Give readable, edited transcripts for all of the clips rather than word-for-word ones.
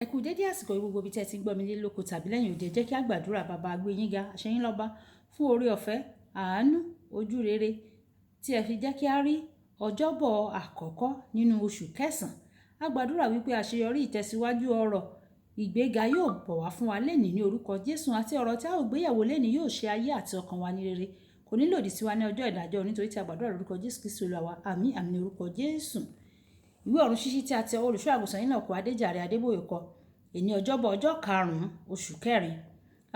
Ẹ kú dédé àsìkò yìí gbogbo ibi tí ẹ ti ń gbọ́ mi nílé lóko tàbí lẹ́yìn òde, jẹ́ kí a gbàdúrà. Bàbá gbé yín ga, àṣeyín lọ́ba fún oore ọ̀fẹ́, àánú, ojú rere tí ẹ fi jẹ́ kí a rí ọjọ́bọ̀ àkọ́kọ́ nínú oṣù kẹsàn-án. A gbàdúrà wípé àṣeyọrí, ìtẹ̀síwájú, ọrọ̀, ìgbéga yóò bọ̀ wá fún wa lénìí ní orúkọ Jésù, àti ọ̀rọ̀ tí a ó gbéyẹ̀wò lénìí yóò ṣe ayé àti ọkàn wa ní rere. Kò ní lòdì sí wa ní ọjọ́ ìdájọ́, nítorí tí a gbàdúrà lórúkọ Jésù Kristi Olúwa wa. Àmín àmín ní orúkọ Jésù. Ìwé ọ̀run ṣíṣí tí a ti ọwọ́ olùṣọ́ àgùntàn yín náà kọ Adéjàre Adébóyè kọ. Èní ọjọ́bọ̀ ọjọ́ karùn-ún oṣù kẹrin.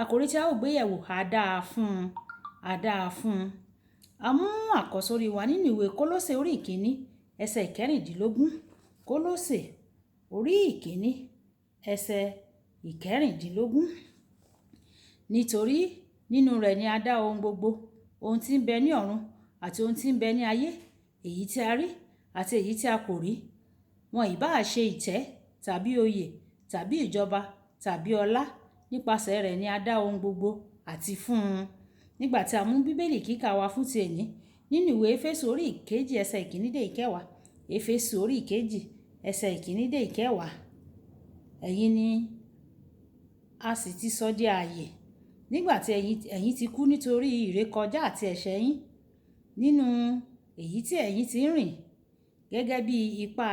Àkòrí tí a ó gbéyẹ̀wò, àdáa fún un, àdáa fún un. A mú àkọ́sórí wa nínú ìwé Kólósè orí ìkíní ẹsẹ̀ ìkẹrìndínlógún. Kólósè orí ìkíní ẹsẹ̀ ìkẹrìndínlógún. Nítorí nínú rẹ̀ ni a dá ohun gbogbo, ohun tí ń bẹ ní ọ̀run àti ohun tí ń bẹ ní ayé, èyí tí a rí àti èyí tí a kò rí. Wọn ìbá ṣe ìtẹ́ tàbí oyè tàbí ìjọba tàbí ọlá, nípasẹ̀ rẹ̀ ni a dá ohun gbogbo àti fún un. Nígbà tí a mú bíbélì kíkà wa fún ti èní nínú ìwé Éfésù orí ìkejì ẹsẹ̀ ìkíní dé ìkẹwàá. Éfésù orí ìkejì ẹsẹ̀ ìkíní dé ìkẹwàá. Ẹ̀yin ni a sì ti sọ di ààyè nígbà tí ẹ̀yin ti kú nítorí ìrékọjá àti ẹ̀ṣẹ̀ yín, nínú èyí tí ẹ̀yin ti ń rìn gẹ́gẹ́ bí ipa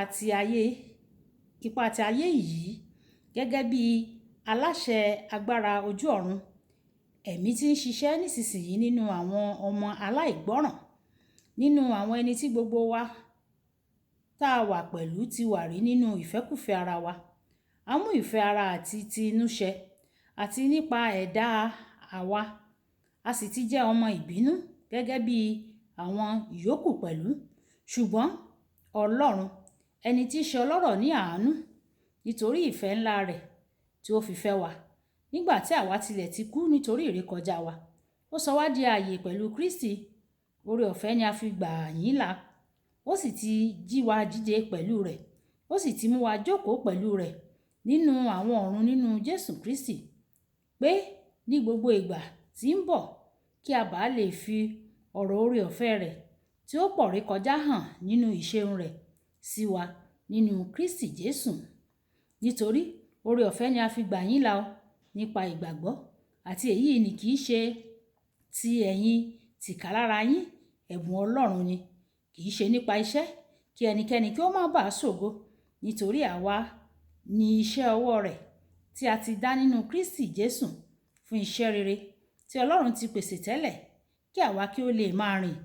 ti ayé yìí, gẹ́gẹ́ bí aláṣẹ agbára ojú ọ̀run, ẹ̀mí tí ń ṣiṣẹ́ nísinsìnyí nínú àwọn ọmọ aláìgbọ́ràn, nínú àwọn ẹni tí gbogbo wa tá a wà pẹ̀lú ti wà rí nínú ìfẹ́kùfẹ́ ara wa. A mú ìfẹ́ ara àti ti inú ṣẹ, àti nípa ẹ̀dá àwa, a sì ti jẹ́ ọmọ ìbínú gẹ́gẹ́ bí àwọn ìyókù pẹ̀lú. Ṣùgbọ́n Ọlọ́run, ẹni tí í ṣe ọlọ́rọ̀ ní àánú, nítorí ìfẹ́ ńlá rẹ̀ tí ó fi fẹ́ wa, nígbà tí àwa tilẹ̀ ti kú nítorí ìrékọjá wa, ó sọ wá di ààyè pẹ̀lú Kristi. Oore ọ̀fẹ́ ni a fi gbà yín là. Ó sì ti jí wa dìde pẹ̀lú rẹ̀. Ó sì ti mú wa jókòó pẹ̀lú rẹ̀ nínú àwọn ọ̀run nínú Jésù Kristi, pé ní gbogbo ìgbà tí ń bọ̀, kí a bá lè fi ọ̀rọ̀ oore ọ̀fẹ́ rẹ̀ tí ó pọ̀ rékọjá hàn nínú ìṣeun rẹ̀ sí wa nínú Kristi Jésù. Nítorí oore ọ̀fẹ́ ni a fi gbà yín là o, nípa ìgbàgbọ́, àti èyí ni kì í ṣe ti ẹ̀yin tìkálára yín, ẹ̀bùn Ọlọ́run ni, kì í ṣe nípa iṣẹ́, kí ẹnikẹ́ni kí ó má bàa ṣògo. Nítorí àwa ni iṣẹ́ ọwọ́ rẹ̀ tí a ti dá nínú Kristi Jésù fún iṣẹ́ rere tí Ọlọ́run ti pèsè tẹ́lẹ̀ kí àwa kí ó lè máa rìn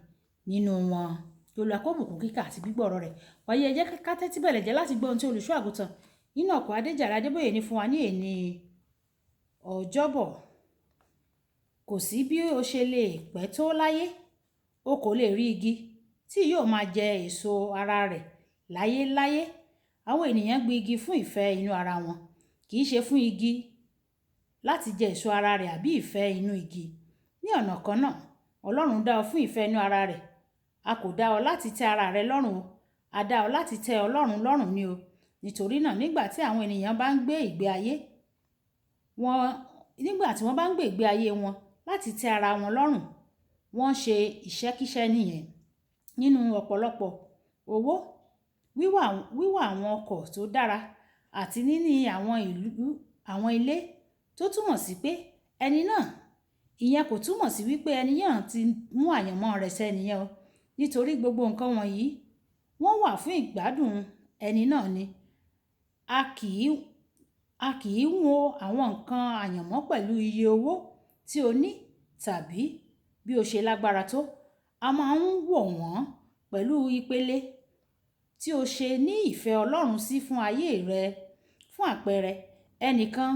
nínú wọn. Olúwa kó bùkún kíkà àti gbígbọ́ ọ̀rọ̀ rẹ̀. Wàyí ẹ jẹ́ ká tẹ́tí bẹ̀lẹ̀ jẹ́ láti gbọ́ ohun tí olùṣọ́ àgùntàn Enoch Adéjàre Adébóyè ní fún wa ní èní ọjọ́bọ̀. Kò sí bí o ṣe lè pẹ́ tó láyé, o kò lè rí igi tí yóò máa jẹ èso ara rẹ̀ láyéláyé. Àwọn ènìyàn gbin igi fún ìfẹ́ inú ara wọn, kì í ṣe fún igi láti jẹ èso ara rẹ̀ àbí ìfẹ́ inú igi. Ní ọ̀nà kan náà, Ọlọ́run dá ọ fún ìfẹ́ inú ara rẹ̀. A kò dá ọ láti tẹ́ ara rẹ lọ́rùn o, a dá ọ láti tẹ́ Ọlọ́run lọ́rùn ni o. Nítorí náà, nígbà tí wọ́n bá ń gbé ìgbé ayé wọn láti tẹ́ ara wọn lọ́rùn, wọ́n ṣe ìṣẹ́kíṣẹ́ nìyẹn. Nínú ọ̀pọ̀lọpọ̀ owó, wíwà àwọn ọkọ̀ tó dára, àti níní àwọn ilé tó túmọ̀ sí pé ẹni náà, ìyẹn kò túmọ̀ sí wípé ẹni náà ti mú àyànmọ́ rẹ̀ ṣẹ nìyẹn o. Nítorí gbogbo nǹkan wọ̀nyí wọ́n wà fún ìgbádùn ẹni náà ni. A kì í wo àwọn nǹkan àyànmọ́ pẹ̀lú iye owó tí o ní tàbí bí o ṣe lágbára tó. A máa ń wò wọ́n pẹ̀lú ìpele tí o ṣe ní ìfẹ́ Ọlọ́run sí fún ayé rẹ. Fún àpẹẹrẹ, ẹnìkan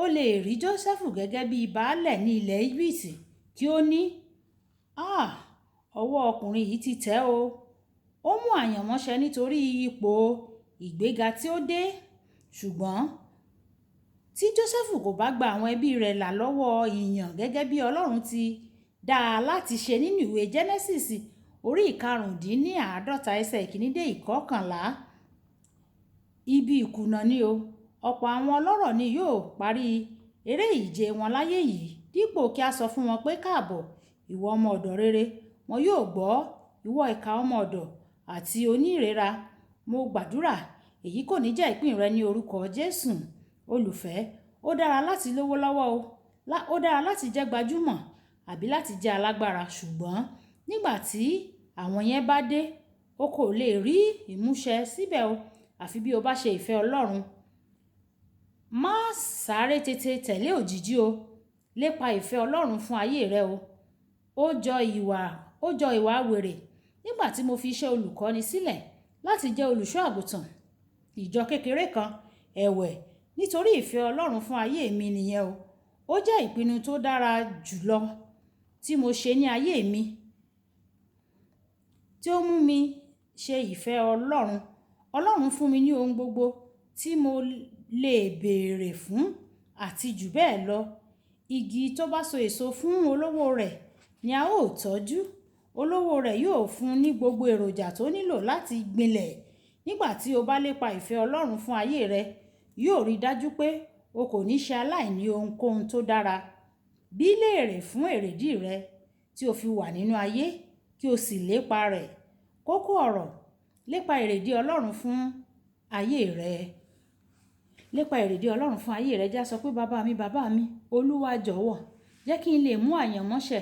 ó lè rí Jósẹ́fù gẹ́gẹ́ bí baálẹ̀ ní ilẹ̀ Íjíbítì kí ó ní, ọwọ́ ọkùnrin yìí ti tẹ́ o. Ó mú àyànmọ́ ṣẹ nítorí ipò ìgbéga tí ó dé. Ṣùgbọ́n tí Jósẹ́fù kò bá gba àwọn ẹbí rẹ̀ là lọ́wọ́ ìyàn gẹ́gẹ́ bí Ọlọ́run ti dá a láti ṣe nínú ìwé Jẹ́nẹ́sísì orí ìkarùndínláàádọ́ta ẹsẹ̀ ìkíní dé ìkọkànlá, ibi ìkùnà ni o. Ọ̀pọ̀ àwọn ọlọ́rọ̀ ni yóò parí eré ìje wọn láyé yìí, dípò kí a sọ fún wọn pé káàbọ̀, ìwọ ọmọ ọ̀dọ̀ rere. Wọn yóò gbọ́, ìwọ ìkà ọmọ ọ̀dọ̀ àti onírera. Mo gbàdúrà, èyí kò ní jẹ́ ìpín rẹ ní orúkọ Jésù. Olùfẹ́, ó dára láti lówó lọ́wọ́ o, ó dára láti jẹ́ gbajúmọ̀ àbí láti jẹ́ alágbára, ṣùgbọ́n nígbà tí àwọn yẹn bá dé, o kò lè rí ìmúṣẹ síbẹ̀ o, àfi bí o bá ṣe ìfẹ́ Ọlọ́run. Má sáré tètè tẹ̀lé òjìji o, lépa ìfẹ́ Ọlọ́run fún ayé rẹ o. Ó jọ ìwà wèrè nígbà tí mo fi iṣẹ́ olùkọ́ni sílẹ̀ láti jẹ́ olùṣọ́ àgùntàn ìjọ kékeré kan ẹ̀wẹ̀ nítorí ìfẹ́ Ọlọ́run fún ayé mi nìyẹn o. Ó jẹ́ ìpinnu tó dára jùlọ tí mo ṣe ní ayé mi, tí ó mú mi ṣe ìfẹ́ Ọlọ́run. Ọlọ́run fún mi ní ohun gbogbo tí mo lè béèrè fún àti jù bẹ́ẹ̀ lọ. Igi tó bá so èso fún olówó rẹ̀ ni a ó tọ́jú. Olówó rẹ̀ yóò fún ní gbogbo èròjà tó nílò láti gbinlẹ̀. Nígbà tí o bá lépa ìfẹ́ Ọlọ́run fún ayé rẹ, yóò rí dájú pé o kò ní ṣe aláìní ohunkóhun tó dára. Bí léèrè fún èrèdí rẹ tí o fi wà nínú ayé, kí o sì lépa rẹ̀. Kókó ọ̀rọ̀: lépa èrèdí Ọlọ́run fún ayé rẹ. Lépa èrèdí Ọlọ́run fún ayé rẹ. Já sọ pé bàbá mi, Olúwa jọ̀wọ́, jẹ́ kí n lè mú àyànmọ́ṣẹ,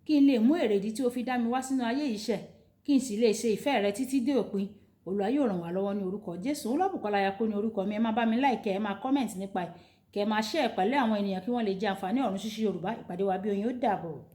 kí n lè mú èrèdí tí o fi dá mi wá sínú ayé yìí ṣẹ, kí n sì lè ṣe ìfẹ́ rẹ títí dé òpin. Olúwa yóò ràn wá lọ́wọ́ ní orúkọ Jésù. Olúwabùkọ́lá Ayako ní orúkọ mi. Ẹ máa bá mi like, ẹ máa comment nípa ẹ̀, kẹ́ máa share pẹ̀lú àwọn ènìyàn kí wọ́n lè jẹ àǹfààní ọ̀run ṣíṣí Yorùbá. Ìpàdé wa bí oyin ó dàbọ̀.